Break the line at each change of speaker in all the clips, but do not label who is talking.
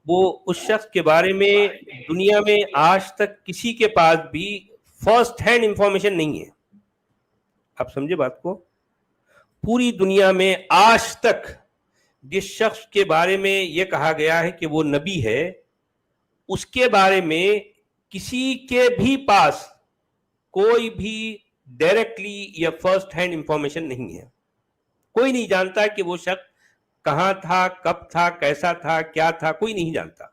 وہ اس شخص کے بارے میں دنیا میں آج تک کسی کے پاس بھی فرسٹ ہینڈ انفارمیشن نہیں ہے. آپ سمجھے بات کو؟ پوری دنیا میں آج تک جس شخص کے بارے میں یہ کہا گیا ہے کہ وہ نبی ہے، اس کے بارے میں کسی کے بھی پاس کوئی بھی ڈائریکٹلی یا فرسٹ ہینڈ انفارمیشن نہیں ہے. کوئی نہیں جانتا کہ وہ شخص کہاں تھا، کب تھا، کیسا تھا، کیا تھا، کوئی نہیں جانتا.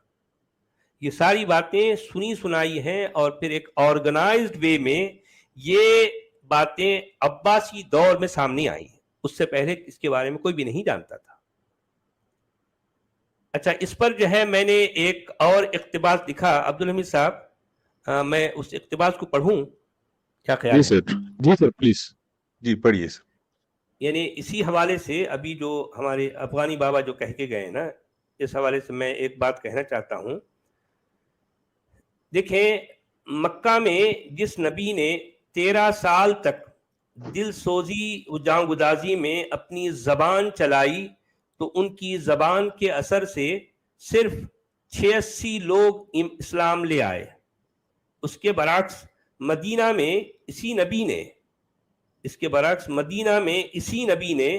یہ ساری باتیں سنی سنائی ہیں، اور پھر ایک آرگنائزڈ وے میں یہ باتیں عباسی دور میں سامنے آئی ہیں. اس سے پہلے اس کے بارے میں کوئی بھی نہیں جانتا تھا. اچھا، اس پر جو ہے میں نے ایک اور اقتباس لکھا. عبدالحمید صاحب، میں اس اقتباس کو پڑھوں؟ کیا خیال ہے؟
جی سر پلیز، جی پڑھیے سر.
یعنی اسی حوالے سے ابھی جو ہمارے افغانی بابا جو کہہ کے گئے نا، اس حوالے سے میں ایک بات کہنا چاہتا ہوں. دیکھیں، مکہ میں جس نبی نے 13 سال تک دل سوزی و جان گدازی میں اپنی زبان چلائی، تو ان کی زبان کے اثر سے صرف 86 لوگ اسلام لے آئے. اس کے برعکس مدینہ میں اسی نبی نے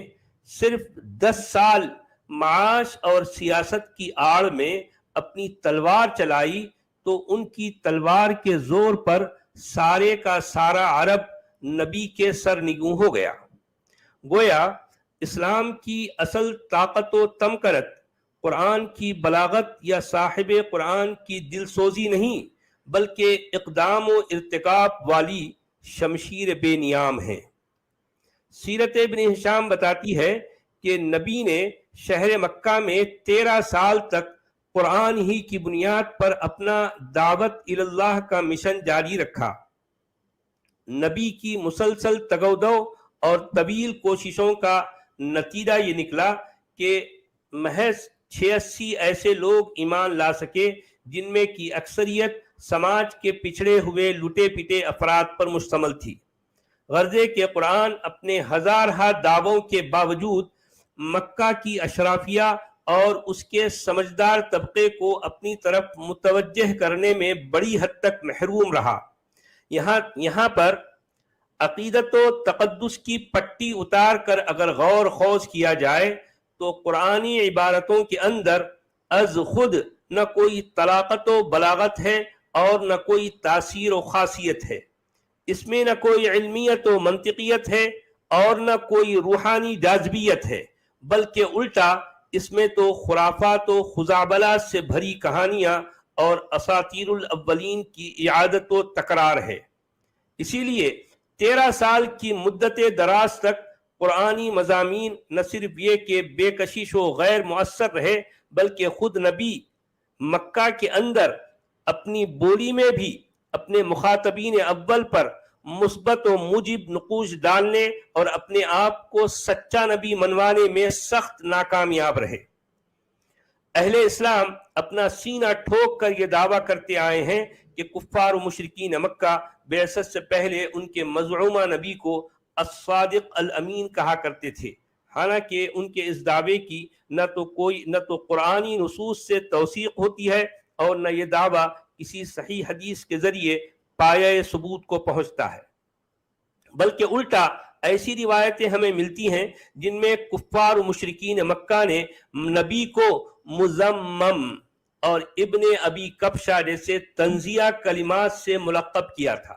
صرف 10 سال معاش اور سیاست کی آڑ میں اپنی تلوار چلائی، تو ان کی تلوار کے زور پر سارے کا سارا عرب نبی کے سر نگوں ہو گیا. گویا اسلام کی اصل طاقت و تمکرت قرآن کی بلاغت یا صاحب قرآن کی دل سوزی نہیں، بلکہ اقدام و ارتکاب والی شمشیر بے نیام ہے. سیرت ابن ہشام بتاتی ہے کہ نبی نے شہر مکہ میں 13 سال تک قرآن ہی کی بنیاد پر اپنا دعوت اللہ کا مشن جاری رکھا. نبی کی مسلسل تگودو اور طویل کوششوں کا نتیجہ یہ نکلا کہ محض 86 ایسے لوگ ایمان لا سکے، جن میں کی اکثریت سماج کے پچھڑے ہوئے لٹے پٹے افراد پر مشتمل تھی. غرضے کہ قرآن اپنے ہزارہا دعووں کے باوجود مکہ کی اشرافیہ اور اس کے سمجھدار طبقے کو اپنی طرف متوجہ کرنے میں بڑی حد تک محروم رہا. یہاں پر عقیدت و تقدس کی پٹی اتار کر اگر غور خوض کیا جائے تو قرآنی عبارتوں کے اندر از خود نہ کوئی طلاقت و بلاغت ہے اور نہ کوئی تاثیر و خاصیت ہے. اس میں نہ کوئی علمیت و منطقیت ہے اور نہ کوئی روحانی جاذبیت ہے، بلکہ الٹا اس میں تو خرافات و خزعبلات سے بھری کہانیاں اور اساطیر الاولین کی اعادت و تکرار ہے. اسی لیے 13 سال کی مدت دراز تک قرآنی مضامین نہ صرف یہ کہ بے کشش و غیر مؤثر رہے، بلکہ خود نبی مکہ کے اندر اپنی بولی میں بھی اپنے مخاطبین اول پر مثبت و موجب نقوش ڈالنے اور اپنے آپ کو سچا نبی منوانے میں سخت ناکامیاب رہے. اہل اسلام اپنا سینہ ٹھوک کر یہ دعویٰ کرتے آئے ہیں کہ کفار و مشرکین مکہ بعثت سے پہلے ان کے مزعومہ نبی کو الصادق الامین کہا کرتے تھے، حالانکہ ان کے اس دعوے کی نہ تو قرآنی نصوص سے توثیق ہوتی ہے اور نہ یہ دعویٰ کسی صحیح حدیث کے ذریعے پایہ ثبوت کو پہنچتا ہے، بلکہ الٹا ایسی روایتیں ہمیں ملتی ہیں جن میں کفار و مشرکین مکہ نے نبی کو مزمم اور ابن ابی کبشہ جیسے تنزیہ کلمات سے ملقب کیا تھا.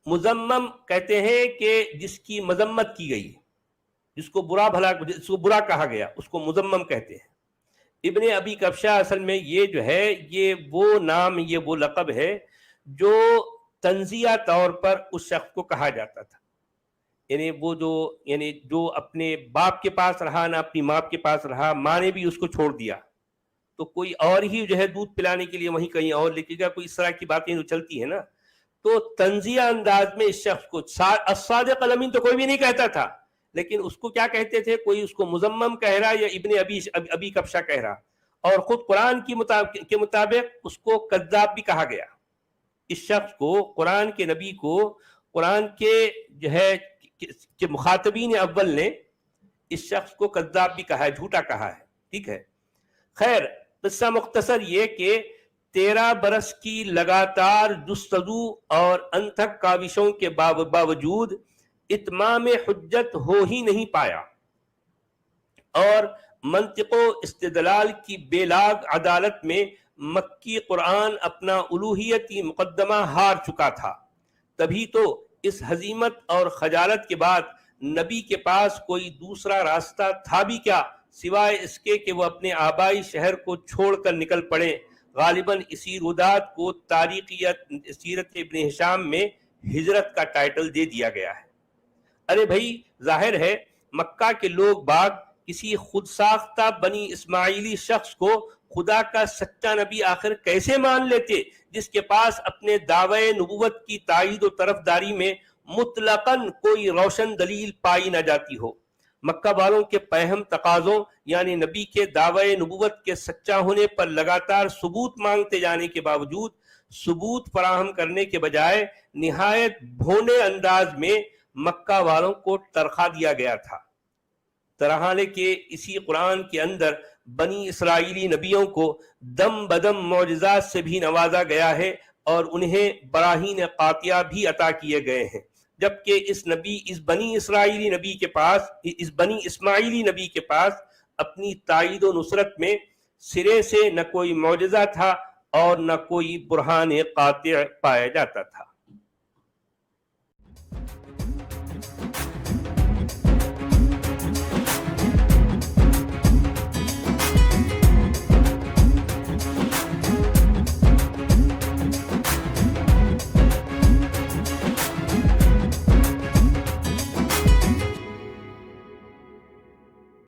مزمم کہتے ہیں کہ جس کی مذمت کی گئی، جس کو برا کہا گیا، اس کو مزمم کہتے ہیں. ابن ابی کبشہ اصل میں یہ جو ہے یہ وہ نام، یہ وہ لقب ہے جو تنزیہ طور پر اس شخص کو کہا جاتا تھا. یعنی جو اپنے باپ کے پاس رہا نہ اپنی ماں کے پاس رہا، ماں نے بھی اس کو چھوڑ دیا تو کوئی اور ہی جو ہے دودھ پلانے کے لیے وہیں کہیں اور لکھے گا، کوئی اس طرح کی باتیں جو چلتی ہیں نا، تو تنزیہ انداز میں اس شخص کو الصادق الامین تو کوئی بھی نہیں کہتا تھا، لیکن اس کو کیا کہتے تھے، کوئی اس کو مزمم کہہ رہا یا ابن ابی کبشہ کہہ رہا، اور خود قرآن کے مطابق اس کو کذاب بھی کہا گیا. اس شخص کو، قرآن کے نبی کو، قرآن کے جو ہے کہ مخاطبین اول نے اس شخص کو کذاب بھی کہا ہے، جھوٹا کہا ہے. ٹھیک ہے، خیر قصہ مختصر یہ کہ 13 برس کی لگاتار جستجو اور انتھک کاوشوں کے باوجود اتمام حجت ہو ہی نہیں پایا اور منطق و استدلال کی بے لاگ عدالت میں مکی قرآن اپنا الوہیتی مقدمہ ہار چکا تھا۔ تبھی تو اس ہزیمت اور خجالت کے بعد نبی کے پاس کوئی دوسرا راستہ تھا بھی کیا سوائے اس کے کہ وہ اپنے آبائی شہر کو چھوڑ کر نکل پڑے۔ غالباً اسی رودات کو تاریخیت سیرت ابن ہشام میں ہجرت کا ٹائٹل دے دیا گیا ہے۔ ارے بھائی، ظاہر ہے مکہ کے لوگ باغ کسی خود ساختہ بنی اسماعیلی شخص کو خدا کا سچا نبی آخر کیسے مان لیتے جس کے پاس اپنے دعوی نبوت کی تائید و طرفداری میں مطلقاً کوئی روشن دلیل پائی نہ جاتی ہو۔ مکہ والوں کے پہم تقاضوں یعنی نبی کے دعوی نبوت کے سچا ہونے پر لگاتار ثبوت مانگتے جانے کے باوجود ثبوت فراہم کرنے کے بجائے نہایت بھونے انداز میں مکہ والوں کو ترخا دیا گیا تھا۔ ترحالے کے اسی قرآن کے اندر بنی اسرائیلی نبیوں کو دم بدم معجزات سے بھی نوازا گیا ہے اور انہیں براہین قاطعہ بھی عطا کیے گئے ہیں، جبکہ اس بنی اسرائیلی نبی کے پاس اپنی تائید و نصرت میں سرے سے نہ کوئی معجزہ تھا اور نہ کوئی برہان قاطع پایا جاتا تھا۔